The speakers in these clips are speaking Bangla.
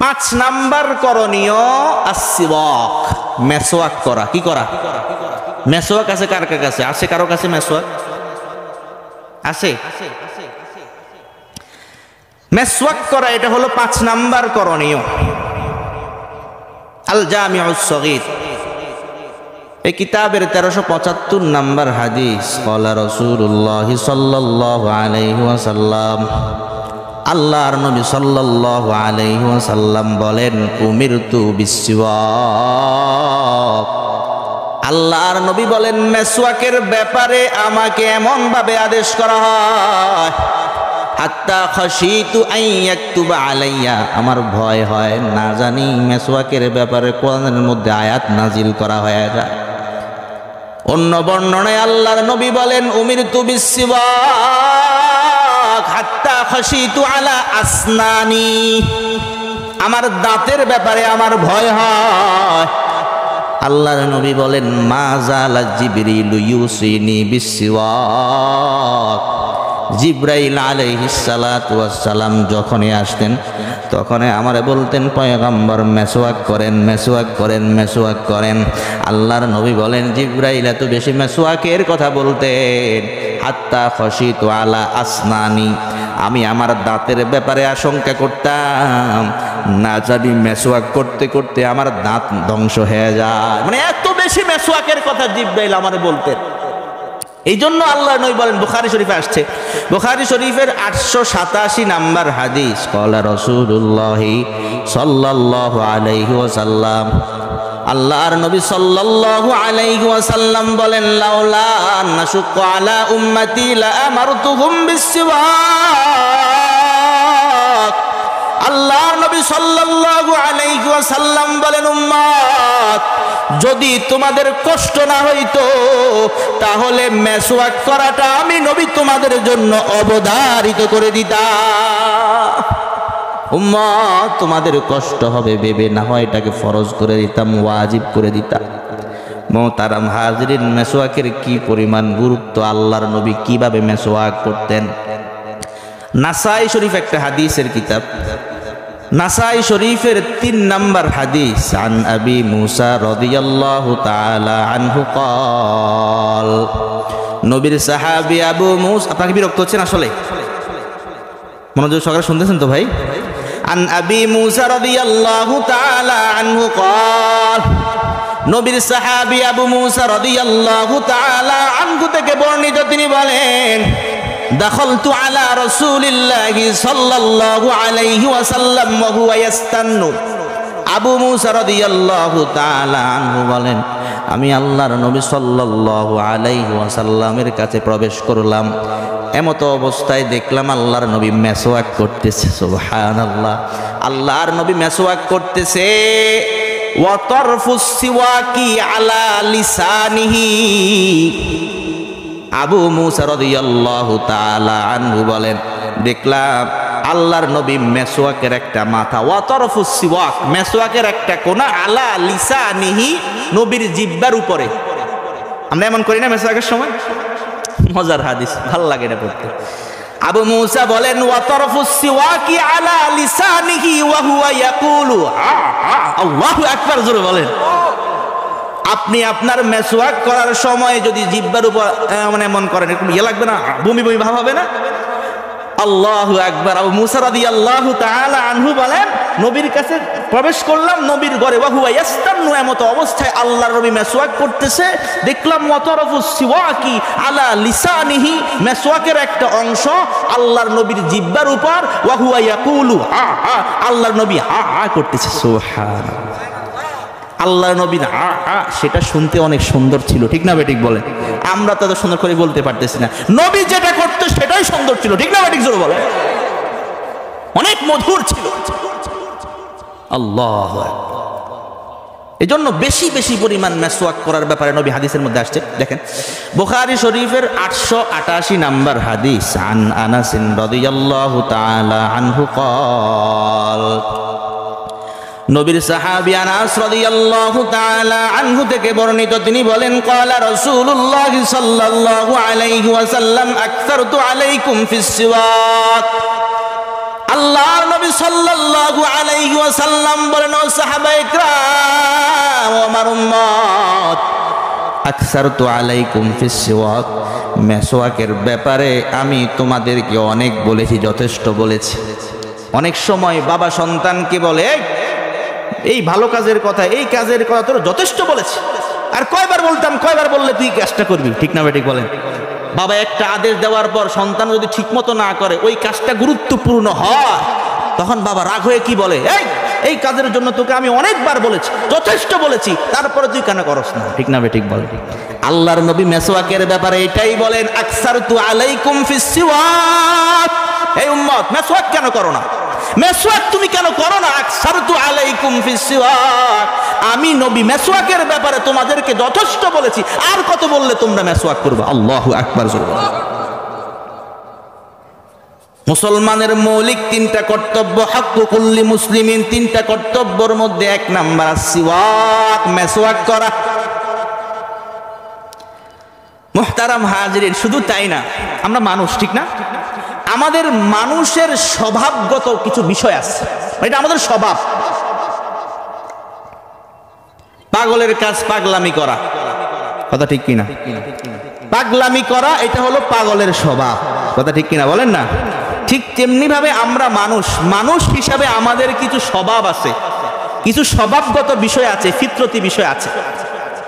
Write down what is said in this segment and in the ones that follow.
5 নাম্বার করণীয় আসসিওয়াক, মেসওয়াক করা। কি করা? মেসওয়াক আছে কার কাছে? আছে কারো কাছে মেসওয়াক? আছে? মেসওয়াক করা এটা হলো 5 নাম্বার করণীয়। আল জামিউস সগীর এই কিতাবের 1375 নাম্বার হাদিস, ক্বালা রাসূলুল্লাহ সাল্লাল্লাহু আলাইহি ওয়াসাল্লাম, আল্লাহর নবী সাল্লাল্লাহু আলাইহি ওয়াসাল্লাম বলেন, উমিরতু বিসওয়াক, আল্লাহর নবী বলেন মেসওয়াকের ব্যাপারে আমাকে এমন ভাবে আদেশ করা হয়, হাত্তা খাশিতু আন ইয়াকতুবা আলাইয়া, আমার ভয় হয় না জানি মেসওয়াকের ব্যাপারে কোরআনের মধ্যে আয়াত নাজিল করা হয়ে যায়। অন্য বর্ণনায় আল্লাহর নবী বলেন, উমিরতু বিসওয়াক হাত্তা খাশিতু আলা আসনানি, আমার দাঁতের ব্যাপারে আমার ভয় হয়। আল্লাহর নবী বলেন, মা জালা জিবরিল ইউসিনি বিসওয়াক, জিব্রাইল আলাইহিস সালাতু ওয়াস সালাম যখনই আসতেন তখনই আমারে বলতেন, পয়গম্বর মেসওয়াক করেন, মেসওয়াক করেন, মেসওয়াক করেন। আল্লাহর নবী বলেন, জিব্রাইল এত বেশি মেসওয়াকের কথা বলতেন, হাত্তা খাশিতু আলা আসনানি, আমি আমার দাঁতের ব্যাপারে আশঙ্কা করতাম না জানি মেসওয়াক করতে করতে আমার দাঁত ধ্বংস হয়ে যায়। মানে এত বেশি মেসওয়াকের কথা জিব্রাইল আমারে বলতেন। এই জন্য আল্লাহ নবী বলেন, বুখারী শরীফে আসছে, বুখারী শরীফের 887 নাম্বার হাদিস, ক্বালা রাসূলুল্লাহ সাল্লাল্লাহু আলাইহি ওয়াসাল্লাম, আল্লাহর নবী সাল্লাল্লাহু আলাইহি ওয়াসাল্লাম বলেন, লাউলা নাশুক্কু আলা উম্মতি লা আমারতুহুম বিসওয়াক, আল্লাহর নবী সাল্লাল্লাহু আলাইহি ওয়াসাল্লাম বলেন, উম্মত যদি তোমাদের কষ্ট না হইতো তাহলে মেসওয়াক করাটা আমি নবী তোমাদের জন্য অবধারিত করে দিতাম। উম্মত তোমাদের কষ্ট হবে ভেবে না হয় এটাকে ফরজ করে দিতাম, ওয়াজিব করে দিতাম। মুহতারাম হাজিরিন, মেসওয়াকের কি পরিমাণ গুরুত্ব, আল্লাহর নবী কিভাবে মেসওয়াক করতেন। নাসাই শরীফ একটা হাদিসের কিতাব, নাসাই শরীফের 3 নাম্বার হাদিস, আন আবি মুসা রাদিয়াল্লাহু তাআলা আনহু ক্বাল, নবীর সাহাবী আবু মুসা, আপনাকে বিরক্ত হচ্ছেন আসলে? মনোযোগ সহকারে শুনতেছেন তো ভাই? আন আবি মুসা রাদিয়াল্লাহু তাআলা আনহু ক্বাল, নবীর সাহাবী আবু মুসা রাদিয়াল্লাহু তাআলা আনহু থেকে বর্ণিত, তিনি বলেন, দাখালতু আলা রাসূলিল্লাহি সাল্লাল্লাহু আলাইহি ওয়াসাল্লাম ওয়া হুয়া ইয়াস্তান্নু, আবু মুসা রাদিয়াল্লাহু তাআলা আনহু বলেন, আমি আল্লাহর নবী সাল্লাল্লাহু আলাইহি ওয়াসাল্লামের কাছে প্রবেশ করলাম, এমতো অবস্থায় দেখলাম আল্লাহর নবী মেসওয়াক করতেছে। সুবহানাল্লাহ, আল্লাহর নবী মেসওয়াক করতেছে। ওয়া তারফুস সিওয়াকি আলা লিসানিহি, আবু মুসা রাদিয়াল্লাহু তাআলা আনহু বলেন, দেখলাম আল্লাহর নবী মেসওয়াকের একটা মাথা, ওয়া তারফুস সিওয়াক, মেসওয়াকের একটা কোনা, আলা লিসানিহি, নবীর জিহ্বার উপরে। আমরা এমন করি না মেসওয়াকের সময়? মজার হাদিস, ভালো লাগে না পড়তে। আবু মুসা বলেন, ওয়া তারফুস সিওয়াকি আলা লিসানিহি ওয়া হুয়া ইয়াকুলু, আল্লাহু আকবার, জোরে বলেন। আপনি আপনার মেসওয়াক করার সময় যদি জিহ্বার উপর মানে এমন করেন, এরকম ইয়ে লাগবে না, বমি বমি ভাব হবে না? আল্লাহু আকবার। আবু মুসা রাদিয়াল্লাহু তাআলা আনহু বলেন, নবীর কাছে প্রবেশ করলাম, নবীর ঘরে, ওয়া হুয়া ইয়াস্তান্নু, এমত অবস্থায় আল্লাহর নবী মেসওয়াক করতেছে, দেখলাম ওয়া তারফুস সিওয়াকি আলা লিসানিহি, মেসওয়াকের একটা অংশ আল্লাহর নবীর জিহ্বার উপর, ওয়া হুয়া ইয়াকুলু, আল্লাহর নবী হা হা করতেছে। সুবহানাল্লাহ, আল্লাহর নবীর সেটা শুনতে অনেক সুন্দর ছিল, ঠিক না বেঠিক বলেন? আমরা তো সুন্দর করে বলতে পারতেছি না, নবী যেটা করতে সেটাই সুন্দর ছিল, ঠিক না বেঠিক, জোরে বলেন? অনেক মধুর ছিল। আল্লাহু আকবার। এজন্য বেশি বেশি পরিমাণ মেসওয়াক করার ব্যাপারে নবী হাদিসের মধ্যে আসছে। দেখেন, বুখারী শরীফের 888 নাম্বার হাদিস, আন আনাস রাদিয়াল্লাহু তাআলা আনহু ক্বাল, নবীর সাহাবী আনাস রাদিয়াল্লাহু তাআলা আনহু থেকে বর্ণিত, তিনি বলেন, ক্বালা রাসূলুল্লাহ সাল্লাল্লাহু আলাইহি ওয়াসাল্লাম, আকসারতু আলাইকুম ফিস সিওয়াক, আল্লাহর নবী সাল্লাল্লাহু আলাইহি আলাইহি ওয়াসাল্লাম বলেন, ও সাহাবায়ে কিরাম, ও আমার উম্মত, আকসারতু আলাইকুম ফিস সিওয়াক, মেসওয়াকের ব্যাপারে আমি তোমাদেরকে অনেক বলেছি, যথেষ্ট বলেছি। অনেক সময় বাবা সন্তানকে বলে, এই ভালো কাজের কথা, এই কাজের কথা তোর যথেষ্ট বলেছে, আর কয়বার বলতাম, কয়বার বললে তুই কাজটা করবি, ঠিক না বেঠিক বলেন? বাবা একটা আদেশ দেওয়ার পর সন্তান যদি ঠিকমতো না করে, ওই কাজটা গুরুত্বপূর্ণ হয়, তখন বাবা রাগ হয়ে কি বলে, এই কাজের জন্য তোকে আমি অনেকবার বলেছি, যথেষ্ট বলেছি, তারপরে তুই কেন করস না, ঠিক না বেঠিক বলে? আল্লাহর নবী মেসওয়াকের ব্যাপারে এটাই বলেন, আকসারতু আলাইকুম ফিস সিওয়াক, এই উম্মত মেসওয়াক কেন করো না, মেসওয়াক তুমি কেন করো না? আকসারতু আলাইকুম ফিস সিওয়াক, আমি নবী মেসওয়াকের ব্যাপারে তোমাদেরকে যথেষ্ট বলেছি, আর কত বললে তোমরা মেসওয়াক করবে? আল্লাহু আকবার। মুসলমানের মৌলিক তিনটা কর্তব্য, হাক্কু কুল্লি মুসলিমিন, তিনটা কর্তব্যের মধ্যে এক নাম্বার সিওয়াক, মেসওয়াক করা। মুহতারাম হাজিরিন, শুধু তাই না, আমরা মানুষ, ঠিক না? আমাদের মানুষের স্বভাবগত কিছু বিষয় আছে, এটা আমাদের স্বভাব। পাগলের কাজ পাগলামি করা, কথা ঠিক কিনা? পাগলামি করা এটা হলো পাগলের স্বভাব, কথা ঠিক কিনা বলেন না? ঠিক তেমনি ভাবে আমরা মানুষ হিসাবে আমাদের কিছু স্বভাব আছে, কিছু স্বভাবগত বিষয় আছে, ফিতরতি বিষয় আছে।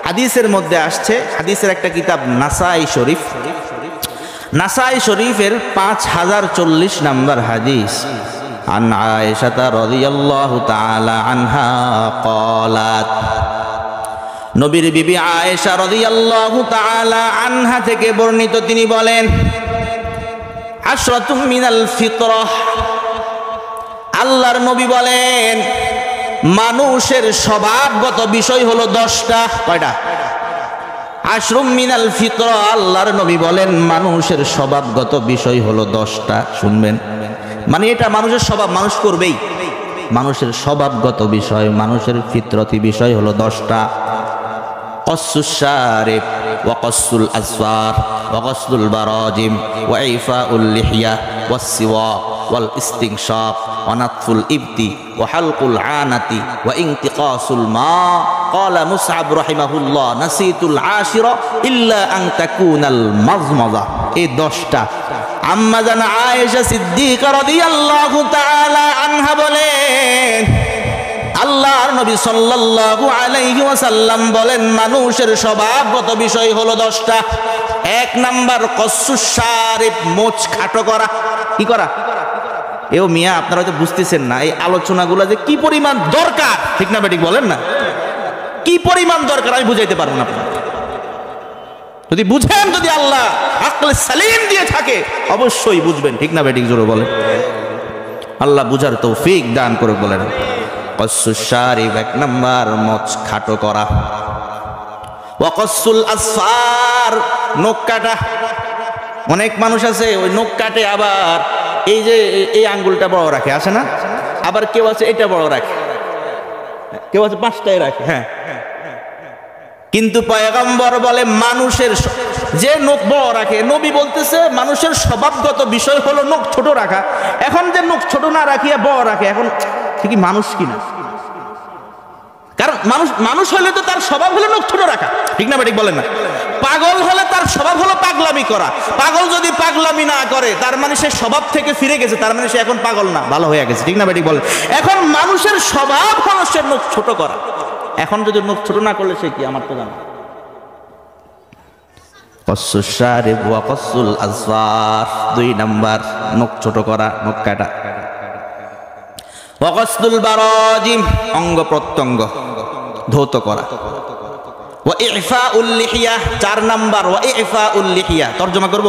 হাদিসের মধ্যে আসছে, হাদিসের একটা কিতাব নাসাই শরীফ, নাসাই শরীফের 5040 নম্বর হাদিস, আন আয়েশা রাদিয়াল্লাহু তাআলা আনহা ক্বালাত, নবীর বিবি আয়েশা রাদিয়াল্লাহু তাআলা আনহা থেকে বর্ণিত, তিনি বলেন, আশরাতুম মিনাল ফিতরাহ, আল্লাহর নবী বলেন মানুষের স্বভাবগত বিষয় হলো 10টা। কয়টা? আশরুম মিনাল ফিতরা, আল্লাহর নবী বলেন মানুষের স্বভাবগত বিষয় হলো 10টা। শুনবেন, মানে এটা মানুষের স্বভাব, মানুষ করবেই। মানুষের স্বভাবগত বিষয়, মানুষের ফিতরতি বিষয় হলো 10টা। কসসুশ শারিব ওয়া কসসুল আসফার ওয়া কসলুল বারাজিম ওয়া ইফাউল লিহিয়া ওয়াস সিওয়াক ওয়াল ইস্তিনশাক ওয়া নাতফুল ইবতি ওয়া হালকুল আনাতি ওয়া ইনতিকাসুল মা। ক্বালা মুসআব রাহিমাহুল্লাহ, নাসিতুল আশিরা ইল্লা আন তাকুনাল মাজমাযা। এই 10টা। আম্মা জান আয়েশা সিদ্দিকা রাদিয়াল্লাহু তাআলা আনহা বলেন, আল্লাহর নবী সাল্লাল্লাহু আলাইহি ওয়াসাল্লাম বলেন মানুষের স্বভাবগত বিষয় হলো 10টা। 1 নাম্বার কসসুশ শারিব, মোচ খাটো করা। কি করা? এও মিয়া, আপনারা হয়তো বুঝতেছেন না এই আলোচনাগুলো যে কি পরিমাণ দরকার, ঠিক না বেঠিক বলেন না? কি পরিমাণ দরকার আমি বুঝাইতে পারবো না। আপনারা যদি বুঝেন, যদি আল্লাহ আকলে সালিম দিয়ে থাকে, অবশ্যই বুঝবেন, ঠিক না বেঠিক? জোরে বলেন, আল্লাহ বুঝার তৌফিক দান করে। বলেন কসসুশ শারিব, 1 নাম্বার মোচ খাটো করা। ওয়া কসসুল আসফার, নখ কাটা। অনেক মানুষ আছে ওই নখ কাটে, আবার এই যে এই আঙ্গুলটা বড় রাখে, আছে না? আবার কেউ আছে এটা বড় রাখে, কেউ আছে 5টায় রাখে। হ্যাঁ, কিন্তু পয়গম্বর বলে মানুষের যে নখ বড় রাখে, নবী বলতেছে মানুষের স্বভাবগত বিষয় হলো নখ ছোট রাখা। এখন যে নখ ছোট না রাখিয়া বড় রাখে, এখন ঠিকই মানুষ কিনা? কারণ মানুষ হলে তো তার স্বভাব হলো নখ ছোট রাখা, ঠিক না বেঠিক বলেন না? পাগল হলে তার স্বভাব হলো পাগলামি করা। পাগল যদি পাগলামি না করে, তার মানে সে স্বভাব থেকে ফিরে গেছে, তার মানে সে এখন পাগল না, ভালো হয়ে গেছে, ঠিক না বেঠিক বলেন? এখন মানুষের স্বভাব হলো সে নখ ছোট করা। এখন যদি নখ ছোট না করলে সে কি, আমার তো জানা। কসসুশ শারিব ওয়া কসসুল আসফার, 2 নাম্বার নখ ছোট করা, নখ কাটা। ওয়া কসলুল বারাজিম, অঙ্গ প্রত্যঙ্গ ধৌত করা। ওয়া ইফাউল লিহিয়া, 4 নাম্বার ওয়া ইফাউল লিহিয়া। তরজমা করব,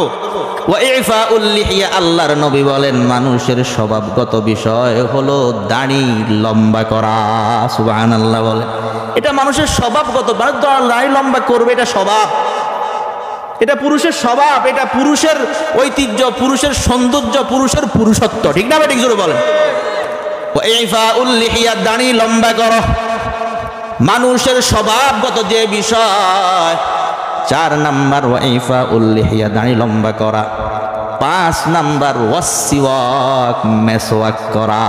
ওয়া ইফাউল লিহিয়া, আল্লাহর নবী বলেন মানুষের স্বভাবগত বিষয় হলো দাড়ি লম্বা করা। সুবহানাল্লাহ বলে, এটা মানুষের স্বভাবগত, দাড়ি লম্বা করবে, এটা স্বভাব, এটা পুরুষের স্বভাব, এটা পুরুষের ঐতিহ্য, পুরুষের সৌন্দর্য, পুরুষের পুরুষত্ব, ঠিক না বেঠিক? জোরে বলেন। ওয়া ইফাউল লিহিয়া, দাড়ি লম্বা করো, মানুষের স্বভাবগত যে বিষয়। 4 নাম্বার ওয়া ইফাউল লিহিয়া, দাড়ি লম্বা করা। 5 নাম্বার ওয়াস সিওয়াক, মেসওয়াক করা।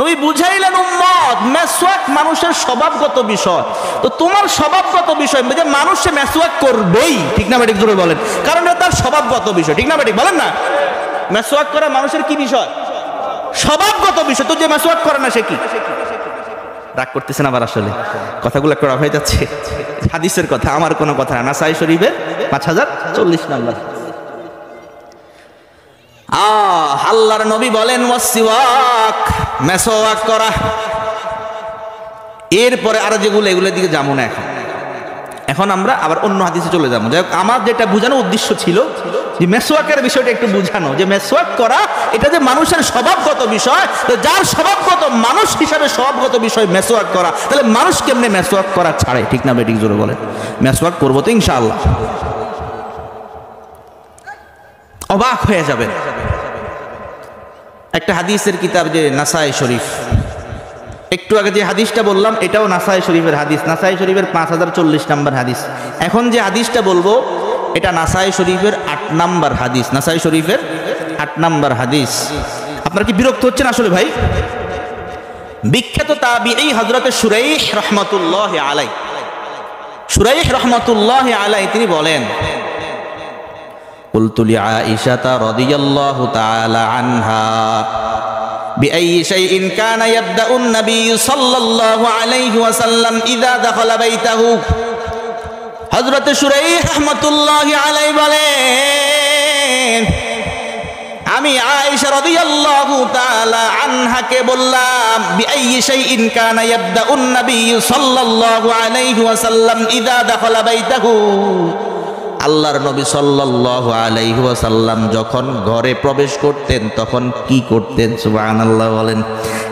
নবী বুঝাইলেন উম্মত মেসওয়াক মানুষের স্বভাবগত বিষয়। তো তোমার স্বভাবগত বিষয় যে মানুষ সে মেসওয়াক করবেই, ঠিক না বেঠিক? জোরে বলেন, কারণ এটা তার স্বভাবগত বিষয়, ঠিক না বেঠিক? বলেন না, মেসওয়াক করা মানুষের কি বিষয়? স্বভাবগত বিষয়। তো যে মেসওয়াক করে না সে কি? রাগ করতেছেন আবার, আসলে কথাগুলো একটু রাগ হয়ে যাচ্ছে। হাদিসের কথা, আমার কোনো কথা না। নাসাই শরীফের 5040 নম্বর। আল্লাহর নবী বলেন ওয়াসিওয়াক, মেসওয়াক করা। এরপরে আর যেগুলো, এগুলোর দিকে যাবো না এখন। এখন আমরা আবার অন্য হাদিসে চলে যাবো। যাই হোক, আমার যেটা বোঝানোর উদ্দেশ্য ছিল যে মেসওয়াকের বিষয়টা একটু বোঝানো, যে মেসওয়াক করা এটা যে মানুষের স্বভাবগত বিষয়। তো যার স্বভাবগত, মানুষ হিসাবে স্বভাবগত বিষয় মেসওয়াক করা, তাহলে মানুষ কেমনে মেসওয়াক করা ছাড়ে, ঠিক না বেঠিক? জোরে বলেন। মেসওয়াক করবো তো ইনশাআল্লাহ। অবাক হয়ে যাবেন। একটা হাদিসের কিতাব যে নাসাই শরীফ, একটু আগে যে হাদিসটা বললাম এটাও নাসাই শরীফের হাদিস, নাসাই শরীফের 5040 নম্বর হাদিস। এখন যে হাদিসটা বলবো এটা নাসাই শরীফের 8 নম্বর হাদিস, নাসাই শরীফের 8 নম্বর হাদিস। আপনারা কি বিরক্ত হচ্ছেন আসলে ভাই? বিখ্যাত তাবিঈ হযরত শুরাইহ রাহমাতুল্লাহ আলাইহি, শুরাইহ রাহমাতুল্লাহ আলাইহি তিনি বলেন, قلت لعائشة رضي الله تعالى عنها بأي شيء كان يبدأ النبي صلى الله عليه وسلم إذا دخل بيته। হযরত শুরাইহ রাহমাতুল্লাহি আলাইহি বলেন, আমি আয়েশা রাদিয়াল্লাহু তাআলা আনহাকে বললাম, বিআইয়ি শাইইন কানা ইয়াবদাউন নবী সাল্লাল্লাহু আলাইহি ওয়াসাল্লাম ইযা দাখালা বাইতাহু। আল্লাহর নবী সাল্লাল্লাহু আলাইহি ওয়াসাল্লাম যখন ঘরে প্রবেশ করতেন তখন কি করতেন? সুবহানাল্লাহ বলেন,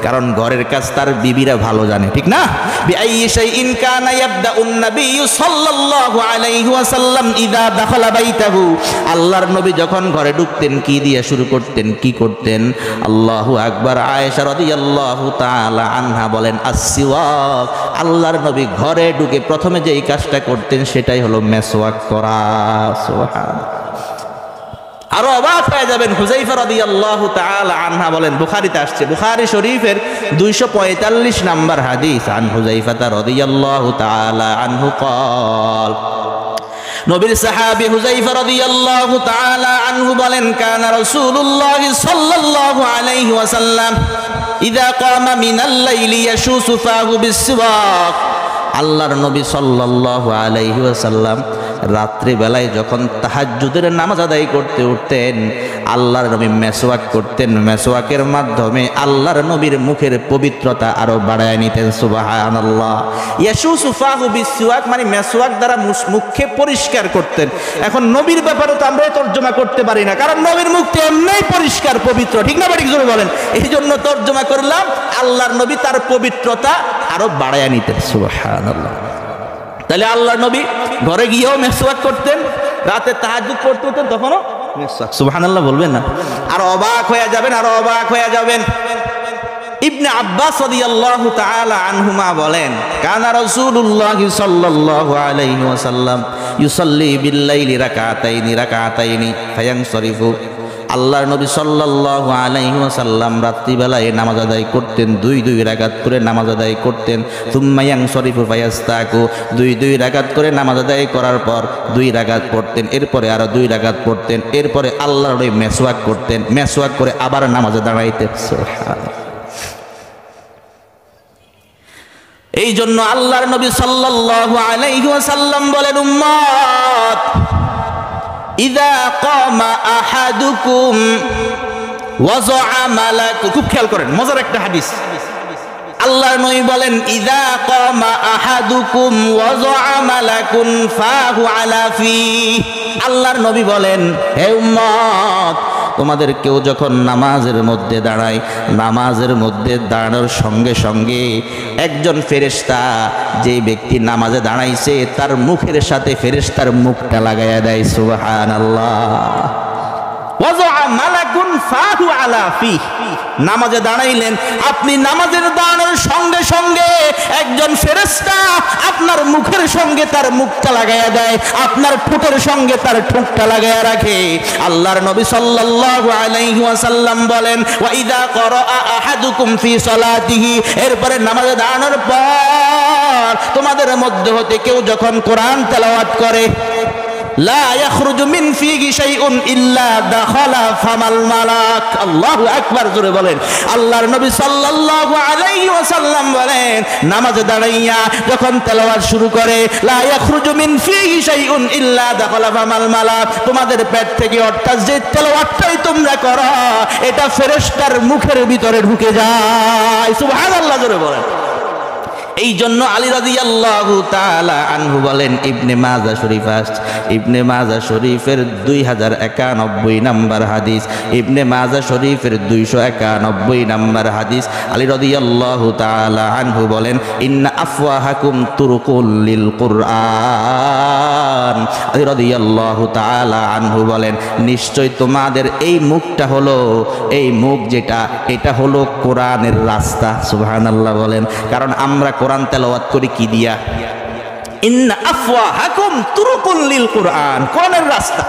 কারণ ঘরের কাজ তার বিবিরা ভালো জানে, ঠিক না? বিআইয়ি শাইইন কানা ইয়াবদাউন নবী সাল্লাল্লাহু আলাইহি ওয়াসাল্লাম ইযা দাখালা বাইতাহু। আল্লাহর নবী যখন ঘরে ঢুকতেন কি দিয়ে শুরু করতেন, কি করতেন? আল্লাহু আকবার। আয়েশা রাদিয়াল্লাহু তাআলা আনহা বলেন আসসিওয়াক। আল্লাহর নবী ঘরে ঢুকে প্রথমে যেই কাজটা করতেন সেটাই হলো মেসওয়াক করা। আরো অবাক হয়ে যাবেন, হুযায়ফা রাদিয়াল্লাহু তাআলা আনহা বলেন, বুখারীতে আসছে, বুখারী শরীফের 245 নম্বর হাদিস, আন হুযায়ফা রাদিয়াল্লাহু তাআলা আনহু قال, নবীর সাহাবী হুযায়ফা রাদিয়াল্লাহু তাআলা আনহু বলেন, কানা রাসূলুল্লাহ সাল্লাল্লাহু আলাইহি ওয়াসাল্লাম ইযা কামা মিনাল লাইলি ইয়াশুসু ফাহু বিসওয়াক। আল্লাহর নবী সাল্লাল্লাহু আলাইহি ওয়াসাল্লাম রাত্রি বেলায় যখন তাহাজ্জুদের নামাজ আদায় করতে উঠতেন আল্লাহর নবী মেসওয়াক করতেন। মেসওয়াকের মাধ্যমে আল্লাহর নবীর মুখের পবিত্রতা আরো বাড়ায় নিতেন। সুবহানাল্লাহ। ইয়াশুসু ফাহু বিসওয়াক মানে মেসওয়াক দ্বারা মুখকে পরিষ্কার করতেন। এখন নবীর ব্যাপারে তো আমরা তর্জমা করতে পারি না, কারণ নবীর মুখটি এমনিই পরিষ্কার পবিত্র, ঠিক না ঠিক জোরে বলেন? এই জন্য তর্জমা করলাম আল্লাহর নবী তার পবিত্রতা আরো বাড়ায় নিতেন। সুবহানাল্লাহ। তাহলে আল্লাহর নবী ঘরে গিয়েও মেসওয়াক করতেন, রাতে তাহাজ্জুদ পড়তে হতেন তখনও মেসওয়াক। সুবহানাল্লাহ বলবেন না? আর অবাক হয়ে যাবেন, আরো অবাক হয়ে যাবেন। ইবনে আব্বাস রাদিয়াল্লাহু তাআলা আনহুমা বলেন, কানা রাসূলুল্লাহ সাল্লাল্লাহু আলাইহি ওয়াসাল্লাম ইউসাল্লি বিল লাইলি রাকাতাইনি ফায়ানসরিফু। আল্লাহর নবী সাল্লাল্লাহু আলাইহি ওয়াসাল্লাম রাত্রিবেলায় নামাজ আদায় করতেন, 2 রাকাত করে নামাজ আদায় করতেন। সুম্মা ইয়ানসরিফু ফায়াস্তাকু, 2 রাকাত করে নামাজ আদায় করার পর 2 রাকাত পড়তেন, এরপরে আরো 2 রাকাত পড়তেন, এরপরে আল্লাহর নবী মেসওয়াক করতেন, মেসওয়াক করে আবার নামাজে দাঁড়াইতেন। সুবহানাল্লাহ। এই জন্য আল্লাহর নবী সাল্লাল্লাহু আলাইহি ওয়াসাল্লাম বলেন, উম্মত ইযা কামা আহাদুকুম ওয়াযআ মালাকু। খুব খেয়াল করেন, মজার একটা হাদিস। আল্লাহর নবী বলেন, ইযা কামা আহাদুকুম ওয়াযআ মালাকুন ফাহু আলা ফি। আল্লাহর নবী বলেন, হে উম্মত, তোমাদের কেউ যখন নামাজের মধ্যে দাঁড়ায়, নামাজের মধ্যে দাঁড়ানোর সঙ্গে সঙ্গে একজন ফেরেশতা, যে ব্যক্তি নামাজে দাঁড়াইছে তার মুখের সাথে ফেরেশতার মুখটা লাগাইয়া দেয়। সুবহানাল্লাহ। ওয়াযআ মালাকুন ফাহু আলা ফি। নামাজে দাঁড়াইলেন, আপনি নামাজের দাঁড়ানোর সঙ্গে সঙ্গে একজন ফেরেশতা আপনার মুখের সঙ্গে তার মুখটা লাগাইয়া দেয়, আপনার ঠোঁটের সঙ্গে তার ঠোঁটটা লাগাইয়া রাখে। আল্লাহর নবী সাল্লাল্লাহু আলাইহি ওয়াসাল্লাম বলেন, ওয়া ইযা ক্বারাআ আহাদুকুম আহাদুকুম ফি সালাতিহি, এরপরে নামাজে দাঁড়ানোর পর তোমাদের মধ্যে হতে কেউ যখন কোরআন তেলাওয়াত করে লা ইয়াখরুজু মিন ফিহি শাইউন ইল্লা দাখালা ফামাল মালাক। আল্লাহু আকবার, জোরে বলেন। আল্লাহর নবী সাল্লাল্লাহু আলাইহি ওয়াসাল্লাম বলেন, নামাজে দাঁড়াইয়া যখন তেলাওয়াত শুরু করে লা ইয়াখরুজু মিন ফিহি শাইউন ইল্লা দাখালা ফামাল মালাক, তোমাদের পেট থেকে অর্থাৎ যে তেলাওয়াতটাই তোমরা করো এটা ফেরেশতার মুখের ভিতরে ঢুকে যায়। সুবহানাল্লাহ, জোরে বলেন। এই জন্য আলী রাদিয়াল্লাহু তাআলা আনহু বলেন, ইবনে মাজা শরীফ আসছে, ইবনে মাজা শরীফের 2091 নম্বর হাদিস, ইবনে মাজা শরীফের 291 নম্বর হাদিস। আলী রাদিয়াল্লাহু তাআলা আনহু বলেন, ইন্না আফওয়াহাকুম তুরকুল লিল কুরআন। আলী রাদিয়াল্লাহু তাআলা আনহু বলেন, নিশ্চয় তোমাদের এই মুখটা হলো, এই মুখ যেটা, এটা হলো কোরআনের রাস্তা। সুবহানাল্লাহ বলেন। কারণ আমরা কোরআন তেলাওয়াত করি কি দিয়া? ইন্না আফওয়াহাকুম তুরকুল লিল কুরআন, কোরআনের রাস্তা।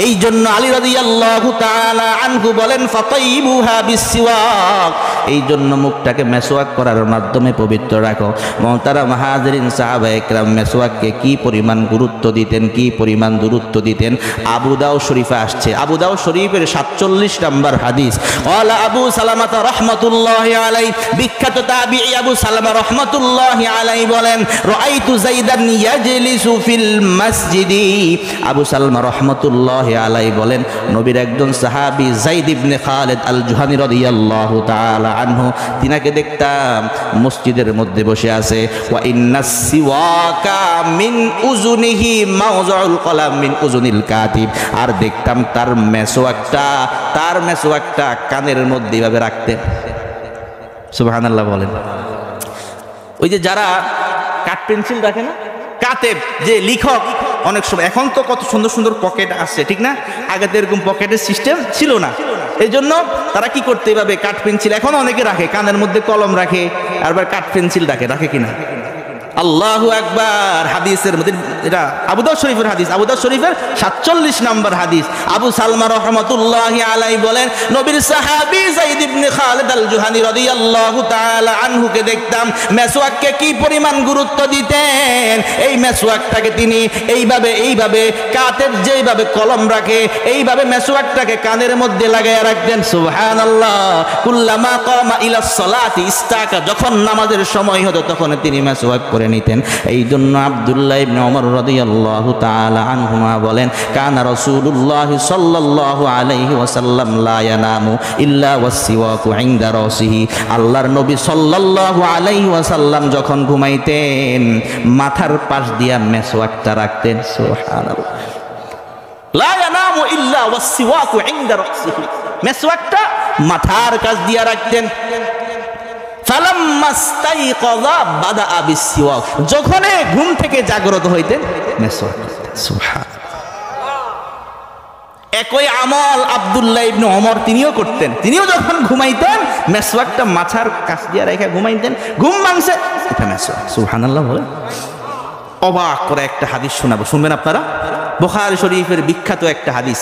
এই জন্য আলী রাদিয়াল্লাহু তাআলা আনহু বলেন, ফাতাইবুহা বিসওয়াক, এই জন্য মুখটাকে মেসওয়াক করার মাধ্যমে পবিত্র রাখো। মুহতারাম হাজিরিন, সাহাবায়ে কেরাম মেসওয়াককে কি পরিমাণ গুরুত্ব দিতেন, কি পরিমাণ গুরুত্ব দিতেন। আবু দাউদ শরীফে আসছে, আবু দাউদ শরীফের 47 নম্বর হাদিস। ক্বালা আবু সালামা রাহমাতুল্লাহি আলাইহি, বিখ্যাত তাবিঈ আবু সালামা রাহমাতুল্লাহি আলাইহি বলেন, রাআইতু যাইদান ইয়াজলিসু ফিল মসজিদি। আবু সালামা রাহমাতুল্লাহি আলাইহি বলেন, নবীর একজন সাহাবী যায়েদ ইবনে খালিদ আল জুহানী রাদিয়াল্লাহু তাআলা আনহু, তিনাকে দেখতাম মসজিদের মধ্যে বসে আছে। ওয়া ইন্নাস সিওয়াকা মিন উজুনিহি মাওযুল কলাম মিন উজুনিল কাতিব, আর দেখতাম তার মেসওয়াকটা কানের মধ্যে এইভাবে রাখতেন। সুবহানাল্লাহ বলেন। ওই যে যারা কাঠ পেন্সিল রাখে না, কাতেব যে লিখক, অনেক সময়, এখন তো কত সুন্দর সুন্দর পকেট আছে, ঠিক না? আগে তো এরকম পকেটের সিস্টেম ছিল না। এই জন্য তারা কি করতে, এভাবে কাঠ পেন্সিল এখন অনেকে রাখে, কানের মধ্যে কলম রাখে, আর কাঠ পেন্সিল রাখে কিনা? আল্লাহু আকবার। হাদিসের মধ্যে, এটা আবু দাউদ শরীফের হাদিস, আবু দাউদ শরীফের 47 নম্বর হাদিস। আবু সালমা রাহমাতুল্লাহি আলাইহি বলেন, নবীর সাহাবী যায়েদ ইবনে খালিদ আল জুহানী রাদিয়াল্লাহু তাআলা আনহুকে দেখতাম মেসওয়াককে কি পরিমাণ গুরুত্ব দিতেন। এই মেসওয়াকটাকে তিনি এইভাবে কাতের যেইভাবে কলম রাখে, এইভাবে মেসওয়াকটাকে কানের মধ্যে লাগাইয়া রাখতেন। সুবহানাল্লাহ। কুল্লামা কামা ইলাস সালাতি ইস্তাকা, যখন নামাজের সময় হতো তখন তিনি মেসওয়াক করে নিতেন। এই জন্য আব্দুল্লাহ ইবনে ওমর রাদিয়াল্লাহু তাআলা আনহুমা বলেন, কানা রাসূলুল্লাহ সাল্লাল্লাহু আলাইহি ওয়াসাল্লাম লা ইয়ানামু ইল্লা ওয়াসসিওয়াকু ইনদা রাসিহি। আল্লাহর নবী সাল্লাল্লাহু আলাইহি ওয়াসাল্লাম যখন ঘুমাইতেন মাথার পাশ দিয়া মেসওয়াকটা রাখতেন। সুবহানাল্লাহ। লা ইয়ানামু ইল্লা ওয়াসসিওয়াকু ইনদা রাসিহি, মেসওয়াকটা মাথার কাছ দিয়া রাখতেন। যখন ঘুম থেকে জাগ্রত হইতেন মেসওয়াক করতেন। একই আমল আব্দুল্লাহ ইবনে ওমর তিনিও করতেন। তিনিও যখন ঘুমাইতেন মেসওয়াকটা মাথার কাছ দিয়ে রেখে ঘুমাইতেন। ঘুম ভাঙছে, এটা মেসওয়াক। সুবহানাল্লাহ বলে। অবাক করে একটা হাদিস শোনাবো, শুনবেন আপনারা। বুখারী শরীফের বিখ্যাত একটা হাদিস,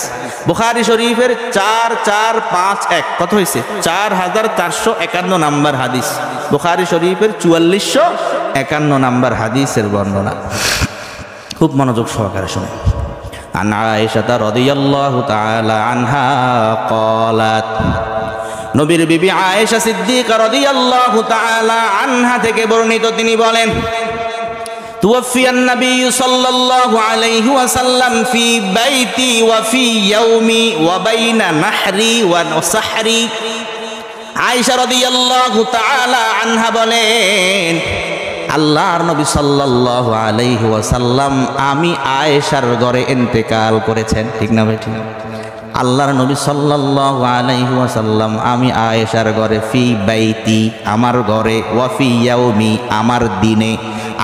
বুখারী শরীফের 4451, কত হয়েছে? 4451 নম্বর হাদিস। বুখারী শরীফের 4451 নম্বর হাদিসের বর্ণনা। খুব মনোযোগ সহকারে শুনে। আন আয়েশা রাদিয়াল্লাহু তাআলা আনহা ক্বালাত, নবীর বিবি আয়েশা সিদ্দিকা রাদিয়াল্লাহু তাআলা আনহা থেকে বর্ণিত, তিনি বলেন, توفي النبي صلى الله عليه وسلم في بيتي وفي يومي وبين نحري وسحري। আয়েশা রাদিয়াল্লাহু তাআলা আনহা বলেন, আল্লাহর নবী সাল্লাল্লাহু আলাইহি ওয়াসাল্লাম আমি আয়েশার ঘরে ইন্তেকাল করেছেন। ঠিক না ভাই? ঠিক। আল্লাহর নবী সাল্লাল্লাহু আলাইহি ওয়াসাল্লাম আমি আয়েশার ঘরে, ফি বাইতি আমার ঘরে, ওয়া ফি ইয়াউমি আমার দিনে।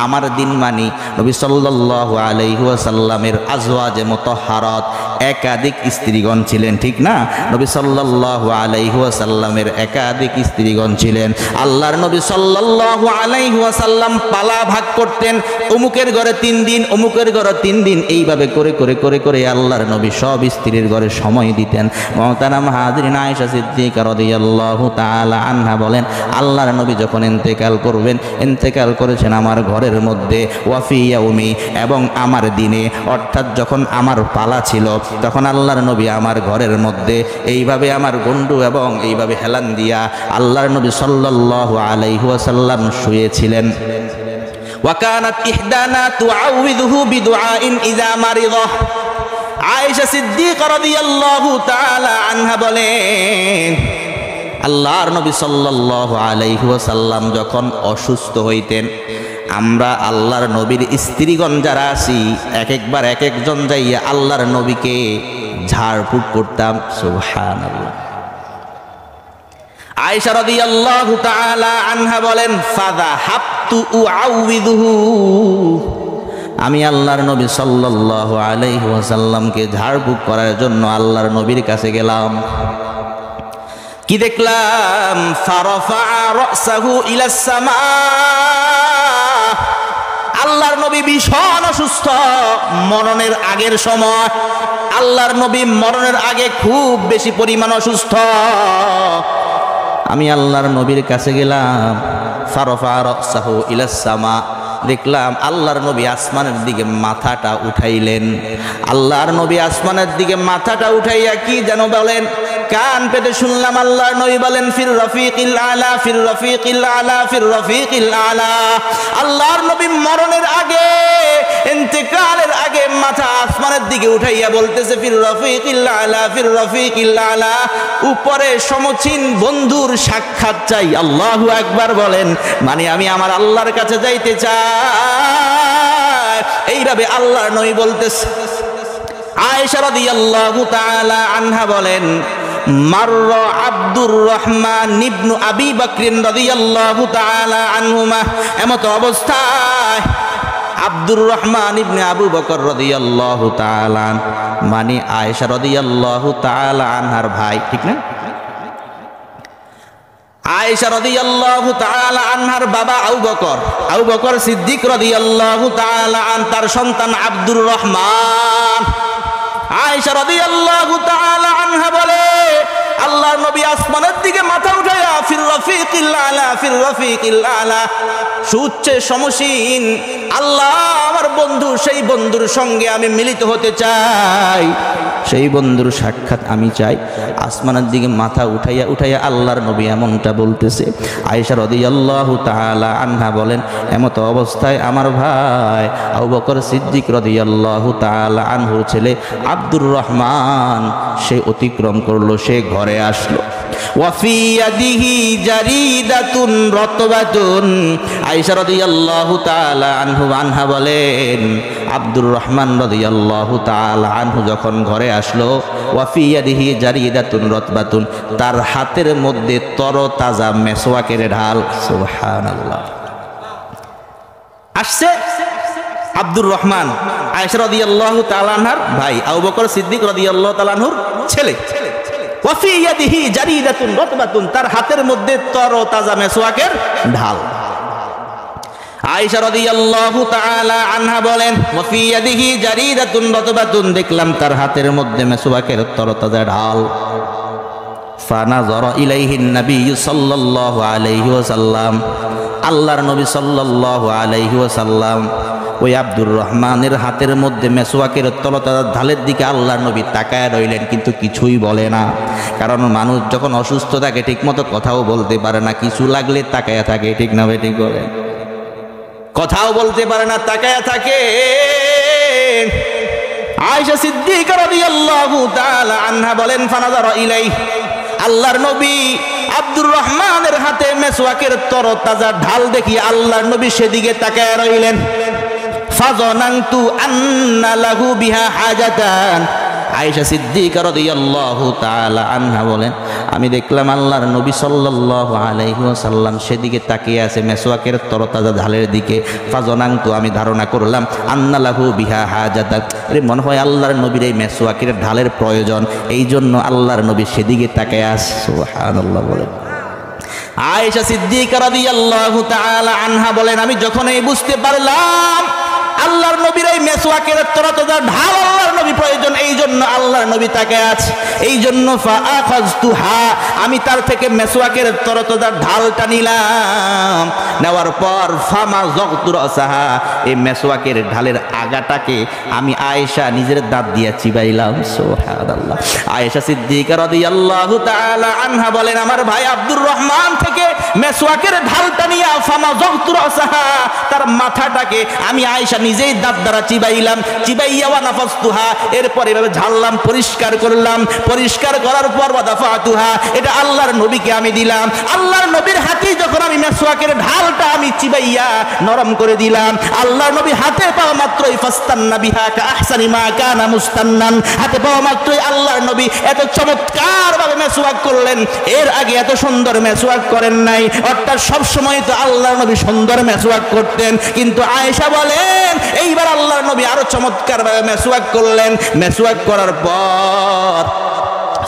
আমার দিন মানে নবী সাল্লাল্লাহু আলাইহি ওয়াসাল্লামের আজওয়াজে মুতাহহারাত একাধিক স্ত্রীগণ ছিলেন, ঠিক না? নবী সাল্লাল্লাহু আলাইহি ওয়াসাল্লামের একাধিক স্ত্রীগণ ছিলেন। আল্লাহর নবী সাল্লাল্লাহু আলাইহি ওয়াসাল্লাম পালা ভাগ করতেন, অমুকের ঘরে 3 দিন, অমুকের ঘরে 3 দিন, এইভাবে করে করে করে করে আল্লাহর নবী সব স্ত্রীর ঘরে সময় দিতেন। মুহতারাম হাজরিন, আয়েশা সিদ্দিকা রাদিয়াল্লাহু তাআলা আনহা বলেন, আল্লাহর নবী যখন ইন্তেকাল করবেন, ইন্তেকাল করেছেন আমার ঘরের মধ্যে, ওয়াফি ইয়াউমি, এবং আমার দিনে, অর্থাৎ যখন আমার পালা ছিল তখন আল্লাহর নবী আমার ঘরের মধ্যে এইভাবে আমার গন্ডু এবং এইভাবে হেলান দিয়া আল্লাহর নবী সাল্লাল্লাহু আলাইহি ওয়াসাল্লাম শুয়েছিলেন। ওয়াকানাত ইহদানা তুআউযুহু বিদুআইন ইযা মারিদা। আয়েশা সিদ্দিকা রাদিয়াল্লাহু তাআলা আনহা বলেন, আল্লাহর নবী সাল্লাল্লাহু আলাইহি ওয়াসাল্লাম যখন অসুস্থ হইতেন, আমরা আল্লাহর নবীর স্ত্রীগণ যারা আছি এক একবার এক একজন যাইয়া আল্লাহর নবীকে ঝাড়ফুঁক করতাম। সুবহানাল্লাহ। আয়েশা রাদিয়াল্লাহু তাআলা আনহা বলেন, ফাযাহাবতু উআউযুহু, আমি আল্লাহর নবী সাল্লাল্লাহু আলাইহি ওয়াসাল্লামকে ঝাড়ফুঁক করার জন্য আল্লাহর নবীর কাছে গেলাম। কি দেখলাম? ফারাফা রাসাহু ইলাস সামা, আল্লাহর নবী ভীষণ অসুস্থ, মরণের আগের সময়, আল্লাহর নবী মরণের আগে খুব বেশি পরিমাণ অসুস্থ। আমি আল্লাহর নবীর কাছে গেলাম, ফারাফা রাসাহু ইলাস সামা, দেখলাম আল্লাহর নবী আসমানের দিকে মাথাটা উঠাইলেন। আল্লাহর নবী আসমানের দিকে মাথাটা উঠাইয়া কি যেন বলেন, কান পেতে শুনলাম আল্লাহর নবী বলেন, ফির রফিকিল আলা, ফির রফিকিল আলা, ফির রফিকিল আলা। আল্লাহর নবী মরণের আগে, ইন্তেকালের আগে মাথা আসমানের দিকে উঠাইয়া বলতেছে, ফির রফিকিল আলা, ফির রফিকিল আলা, উপরে সমচীন বন্ধুর সাক্ষাৎ চাই। আল্লাহু আকবার বলেন, মানে আমি আমার আল্লাহর কাছে যাইতে চাই, এইভাবে আল্লাহর নবী বলতেছে। আয়েশা রাদিয়াল্লাহু তাআলা আনহা বলেন, মাররা আব্দুর রহমান ইবনু আবি বকর রাদিয়াল্লাহু তাআলা আনহুমা, এমত অবস্থায় আব্দুর রহমান ইবনে আবু বকর রাদিয়াল্লাহু তাআলা, মানে আয়েশা রাদিয়াল্লাহু তাআলা আনহার ভাই, ঠিক না? আয়েশা রাদিয়াল্লাহু তাআলা আনহার বাবা আবু বকর সিদ্দিক রাদিয়াল্লাহু তাআলা আন, তার সন্তান আব্দুর রহমান। আয়েশা রাদিয়াল্লাহু তাআলা আনহা বলে, আল্লাহর নবী আসমানের দিকে মাথা উঠাইয়া ফির রফিকিল আলা, ফির রফিকিল আলা, সুউচ্চে সমসীন আল্লাহ আমার বন্ধু, সেই বন্ধুর সঙ্গে আমি মিলিত হতে চাই, সেই বন্ধুর সাক্ষাৎ আমি চাই। আসমানের দিকে মাথা উঠাইয়া উঠাইয়া আল্লাহর নবী এমনটা বলতেছে। আয়েশা রাদিয়াল্লাহু তাআলা আনহা বলেন, এমত অবস্থায় আমার ভাই আবু বকর সিদ্দিক রাদিয়াল্লাহু তাআলা আনহুর ছেলে আব্দুর রহমান সে অতিক্রম করলো, সে ঘরে আসলো। ওয়াফি ইয়াদিহি জারিদাতুন রাতবাতুন। আয়েশা রাদিয়াল্লাহু তাআলা আনহা বলেন, আব্দুর রহমান রাদিয়াল্লাহু তাআলা আনহু যখন ঘরে আসলো, ওয়াফি ইয়াদিহি জারিদাতুন রাতবাতুন, তার হাতের মধ্যে তরতাজা মেসওয়াকের ঢাল। সুবহানাল্লাহ। আসছে আব্দুর রহমান, আয়েশা রাদিয়াল্লাহু তাআলা আনহার ভাই, আবু বকর সিদ্দিক রাদিয়াল্লাহু তাআলা আনহুর ছেলে। ওয়াফি ইয়াদিহি জারিদাতুন রাতবাতুন, তার হাতের মধ্যে তরতাজা মেসওয়াকের ঢাল। আয়েশা রাদিয়াল্লাহু তাআলা আনহা বলেন, ওয়াফি ইয়াদিহি জারিদাতুন রাতবাতুন, দেখলাম তার হাতের মধ্যে মেসওয়াকের তরতাজা ঢাল। ফানাযারা ইলাইহিন নবী সাল্লাল্লাহু আলাইহি ওয়াসাল্লাম, আল্লাহর নবী সাল্লাল্লাহু আলাইহি ওয়াসাল্লাম ওই আব্দুর রহমানের হাতের মধ্যে মেসওয়াকের তরতাজা ঢালের দিকে আল্লাহর নবী তাকায় রইলেন, কিন্তু কিছুই বলে না। কারণ মানুষ যখন অসুস্থ থাকে ঠিকমতো কথাও বলতে পারে না, কিছু লাগলে তাকায়া থাকে, ঠিক না? ঠিক বলে, কথাও বলতে পারে না, তাকায়া থাকে। আয়েশা সিদ্দিকা রাদিয়াল্লাহু তাআলা আনহা বলেন, ফানাযারা ইলাইহি, আল্লাহর নবী আব্দুর রহমানের হাতে মেসওয়াকের তরতাজা ঢাল দেখি আল্লাহর নবী সেদিকে তাকায় রইলেন। ফাযানানতু আন্না লাহু বিহা হাজাতান, আয়েশা সিদ্দিকা রাদিয়াল্লাহু তাআলা আনহা বলেন, আমি দেখলাম আল্লাহর নবী সাল্লাল্লাহু আলাইহি ওয়াসাল্লাম সেদিকে তাকিয়ে আছে মেসওয়াকের তরতাজা ঢালের দিকে। ফাজনানতু, আমি ধারণা করলাম, আন্না লাহু বিহা হাজাতাত, মনে হয় আল্লাহর নবীর এই মেসওয়াকের ঢালের প্রয়োজন, এই জন্য আল্লাহর নবী সেদিকে তাকিয়ে আছে। সুবহানাল্লাহ বলেন। আয়েশা সিদ্দিকা রাদিয়াল্লাহু তাআলা আনহা বলেন, আমি যখন এই বুঝতে পারলাম আল্লাহর নবীর এই মেসওয়াকের তরতাজা ঢাল আল্লাহর নবী প্রয়োজন, এই জন্য আল্লাহর নবী তাকিয়ে আছে, এই জন্য ফাআখাযতুহা, আমি তার থেকে মেসওয়াকের তরতাজা ঢালটা নিলাম। নেওয়ার পর ফামাযাগতু রাসাহা, এই মেসওয়াকের ঢালের আগাটাকে আমি আয়েশা নিজের দাঁত দিয়ে চিবাইলাম। সুবহানাল্লাহ। আয়েশা সিদ্দিকা রাদিয়াল্লাহু তাআলা আনহা বলেন, আমার ভাই আব্দুর রহমান থেকে মেসওয়াকের ঢালটা নিয়ে ফামাযাগতু রাসাহা, তার মাথাটাকে আমি আয়েশা নিজেই দাঁত দ্বারা চিবাইলাম। চিবাইয়া ওয়া নাফাসতুহা, এরপর এভাবে ঝাড়লাম, পরিষ্কার করলাম। পরিষ্কার করার পর ওয়া দাফাতুহা, এটা আল্লাহর নবীকে আমি দিলাম। আল্লাহর নবীর হাতে যখন আমি মেসওয়াকের ঢালটা আমি চিবাইয়া নরম করে দিলাম, আল্লাহর নবী হাতে পাওয়া মাত্রই ফাস্তান্না বিহা কাহসানি মা কানা মুস্তান্নান, হাতে পাওয়া মাত্রই আল্লাহর নবী এত চমৎকার ভাবে মেসওয়াক করলেন, এর আগে এত সুন্দর মেসওয়াক করেন নাই। অর্থাৎ সব সময় তো আল্লাহর নবী সুন্দর মেসওয়াক করতেন, কিন্তু আয়েশা বলেন এইবার আল্লাহর নবী আরো চমৎকার ভাবে মেসওয়াক করলেন। মেসওয়াক করার পর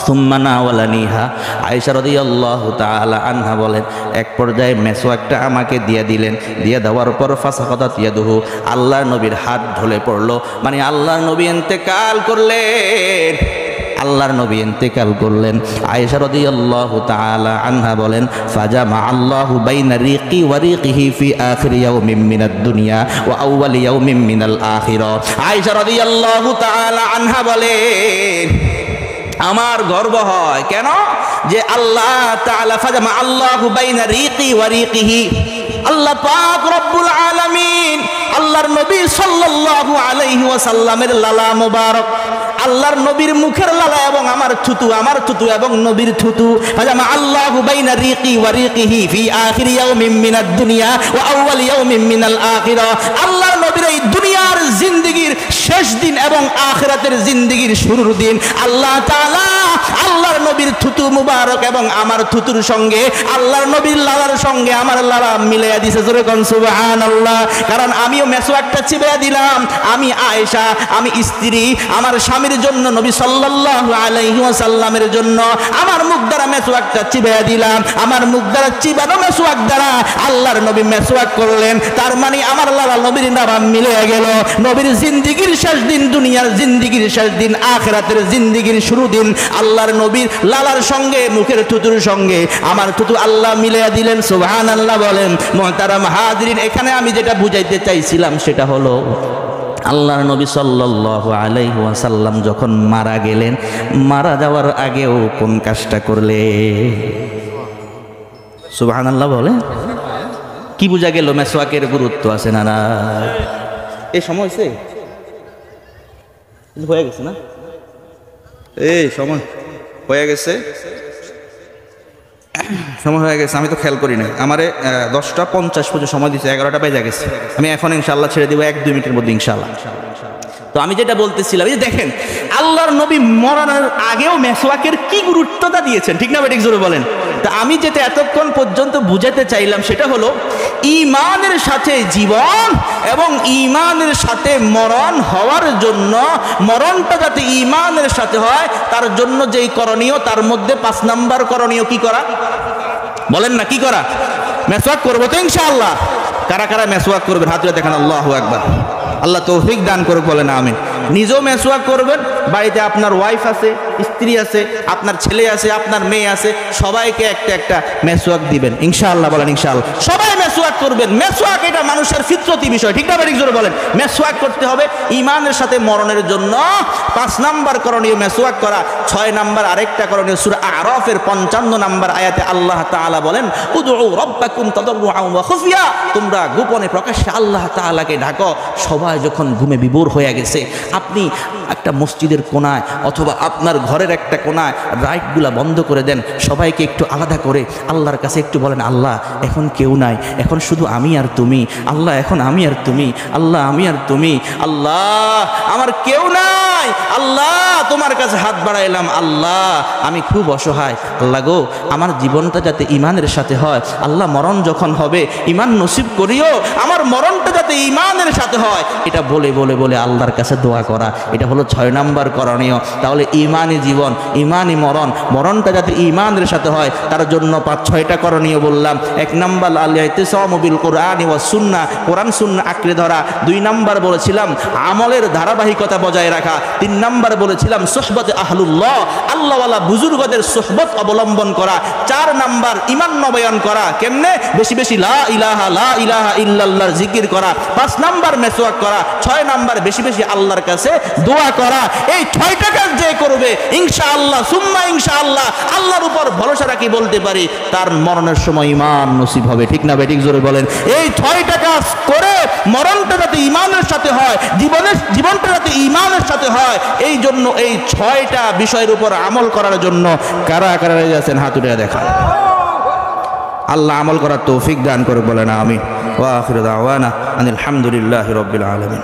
সুম্মা নাওয়ালানিহা, আয়েশা রাদিয়াল্লাহু তাআলা আনহা বলেন, এক পর্যায়ে মেসওয়াকটা আমাকে দিয়ে দিলেন। দিয়ে দেওয়ার পর ফাসাকাতাত ইয়াদুহু, আল্লাহর নবীর হাত ঢলে পড়লো, মানে আল্লাহর নবী ইন্তেকাল করলেন। আল্লাহর নবী ইন্তেকাল করলেন। আয়েশা রাদিয়াল্লাহু তাআলা আনহা বলেন, ফাজামা আল্লাহু বাইনা রিকি ওয়া রিকিহি ফি আখির ইয়াউমিন মিনাদ দুনিয়া ওয়া আউয়াল ইয়াউমিন মিনাল আখিরাহ। আয়েশা রাদিয়াল্লাহু তাআলা আনহা বলেন, আমার গর্ব হয় কেন যে আল্লাহ তাআলা ফাজামা আল্লাহু বাইনা রিকি ওয়া রিকিহি, আল্লাহ পাক রব্বুল আলামিন আল্লাহর নবী সাল্লাল্লাহু আলাইহি ওয়াসাল্লামের লালা মুবারক, আল্লাহর নবীর মুখের লালা এবং আমার থুতু এবং নবীর থুতু, ফাজামা আল্লাহু বাইনা রিকি ওয়া রিকিহি ফি আখির ইয়াউমিন মিনাদ দুনিয়া ওয়া আউয়াল ইয়াউমিন মিনাল আখিরাহ। আল্লাহর নবীর এই দুনিয়ার জিন্দেগীর শেষ দিন এবং আখিরাতের জিন্দেগীর শুরুর দিন আল্লাহ তাআলা আল্লাহর নবীর থুতু মুবারক এবং আমার থুতুর সঙ্গে আল্লাহর নবীর লালার সঙ্গে আমার লালা মিলাইয়া দিয়েছে। জোরে কোন সুবহানাল্লাহ। কারণ আমিও মেসওয়াকটা চিবাইয়া দিলাম, আমি আয়েশা, আমি স্ত্রী, আমার স্বামীর জন্য, নবী সাল্লাল্লাহু আলাইহি ওয়াসাল্লামের জন্য আমার মুখ দ্বারা মেসওয়াকটা চিবাইয়া দিলাম। আমার মুখ দ্বারা চিবানো মেসওয়াক দ্বারা আল্লাহর নবী মেসওয়াক করলেন, তার মানে আমার লালা নবীর নাম মিলে গেল। নবীর জিন্দেগীর শেষ দিন, দুনিয়ার জিন্দেগীর শেষ দিন, আখিরাতের জিন্দেগীর শুরু দিন, আল্লাহর নবীর লালার সঙ্গে মুখের থুতুর সঙ্গে আমার থুতু আল্লাহ মিলাইয়া দিলেন। সুবহানাল্লাহ বলেন। মুহতারাম হাজিরিন, এখানে আমি যেটা বুঝাইতে চাইছিলাম সেটা হলো আল্লাহর নবী সাল্লাল্লাহু আলাইহি ওয়াসাল্লাম যখন মারা গেলেন, মারা যাওয়ার আগেও কোন কাজটা করলে? সুবহানাল্লাহ বলে। কি বোঝা গেল? মেসওয়াকের গুরুত্ব আছে না? না, এই সময় হয়ে গেছে না? এই সময় হয়ে গেছে, সময় হয়ে গেছে, আমি তো খেয়াল করি না। আমারে 10:50 পর্যন্ত সময় দিচ্ছে, 11টা বেজে গেছে। আমি এখন ইনশাআল্লাহ ছেড়ে দিব 1-2 মিনিটের মধ্যে ইনশাআল্লাহ। তো আমি যেটা বলতেছিলাম, এই যে দেখেন আল্লাহর নবী মরানোর আগেও মেসওয়াকের কি গুরুত্বটা দিয়েছেন, ঠিক না বেঠিক? জোরে বলেন। তা আমি যেটা এতক্ষণ পর্যন্ত বুঝাতে চাইলাম সেটা হলো ঈমানের সাথে জীবন এবং ঈমানের সাথে মরণ হওয়ার জন্য, মরণটা যাতে ঈমানের সাথে হয় তার জন্য যেই করণীয়, তার মধ্যে 5 নাম্বার করণীয় কি করা? বলেন না, কি করা? মেসওয়াক করবো তো ইনশাআল্লাহ। কারা কারা মেসওয়াক করবেন হাত তুলে দেখান। আল্লাহু আকবার। আল্লাহ তৌফিক দান করুক, বলেন আমিন। নিজেও মেসওয়াক করবেন, বাড়িতে আপনার ওয়াইফ আছে, স্ত্রী আছে, আপনার ছেলে আছে, আপনার মেয়ে আছে, সবাইকে একটা একটা মেসওয়াক দিবেন ইনশাআল্লাহ। বলেন ইনশাআল্লাহ। সবাই মেসওয়াক করবেন। মেসওয়াক এটা মানুষের ফিতরতি বিষয়, ঠিক না? ঠিক জোরে বলেন। মেসওয়াক করতে হবে ঈমানের সাথে মরণের জন্য। 5 নাম্বার করণীয় মেসওয়াক করা। 6 নাম্বার আরেকটা করণীয়, সূরা আরাফের 55 নাম্বার আয়াতে আল্লাহ তাআলা বলেন, উদউ রাব্বাকুম তাদাররুআন ওয়া খুফিয়া, তোমরা গোপনে প্রকাশ্যে আল্লাহ তাআলাকে ডাকো। সবাই যখন ঘুমে বিভোর হয়ে গেছে, আপনি একটা মসজিদের কোনায় অথবা আপনার ঘরের একটা কোনায় লাইটগুলা বন্ধ করে দেন, সবাইকে একটু আলাদা করে আল্লাহর কাছে একটু বলেন, আল্লাহ এখন কেউ নাই, এখন শুধু আমি আর তুমি। আল্লাহ এখন আমি আর তুমি। আল্লাহ আমি আর তুমি। আল্লাহ আমার কেউ নাই, নাই, আল্লাহ তোমার কাছে হাত বাড়াইলাম, আল্লাহ আমি খুব অসহায়, আল্লাহ গো আমার জীবনটা যাতে ইমানের সাথে হয়, আল্লাহ মরণ যখন হবে ইমান নসিব করিও, আমার মরণটা যাতে ইমানের সাথে হয়, এটা বলে বলে বলে আল্লাহর কাছে দোয়া করা, এটা হলো 6 নাম্বার করণীয়। তাহলে ইমানি জীবন, ইমানি মরণ, মরণটা যাতে ইমানের সাথে হয় তার জন্য 5-6টা করণীয় বললাম। 1 নাম্বার আল-ইতিসামু বিল কুরআনি ওয়াস সুন্নাহ, কোরআন সুন্নাহ আঁকড়ে ধরা। 2 নাম্বার বলেছিলাম আমলের ধারাবাহিকতা বজায় রাখা। 3 নাম্বার বলেছিলাম সুহবতে আহলুল্লাহ, আল্লাহওয়ালা বুজুর্গদের সুহবত অবলম্বন করা। 4 নাম্বার ঈমান নবায়ন করা, কেমনে? বেশি বেশি লা ইলাহা ইল্লাল্লাহর জিকির করা। 5 নাম্বার মেসওয়াক করা। 6 নাম্বার বেশি বেশি আল্লাহর কাছে দোয়া করা। এই 6টা কাজ যে করবে ইনশাআল্লাহ সুম্মা ইনশাআল্লাহ আল্লাহর উপর ভরসা রাখি বলতে পারি তার মরণের সময় ঈমান নসিব হবে। ঠিক না বেঠিক? জোরে বলেন। এই 6টা কাজ করে মরণটা যাতে ঈমানের সাথে হয়, জীবনটা যাতে ঈমানের সাথে হয়, এই জন্য এই 6টা বিষয়ের উপর আমল করার জন্য কারা কারা আছেন হাত উঠে দেখান। আল্লাহ আমল করার তৌফিক দান করে বলেন আমিন। ওয়া আখিরু দাওয়ানা আনিল হামদুলিল্লাহি রাব্বিল আলামিন।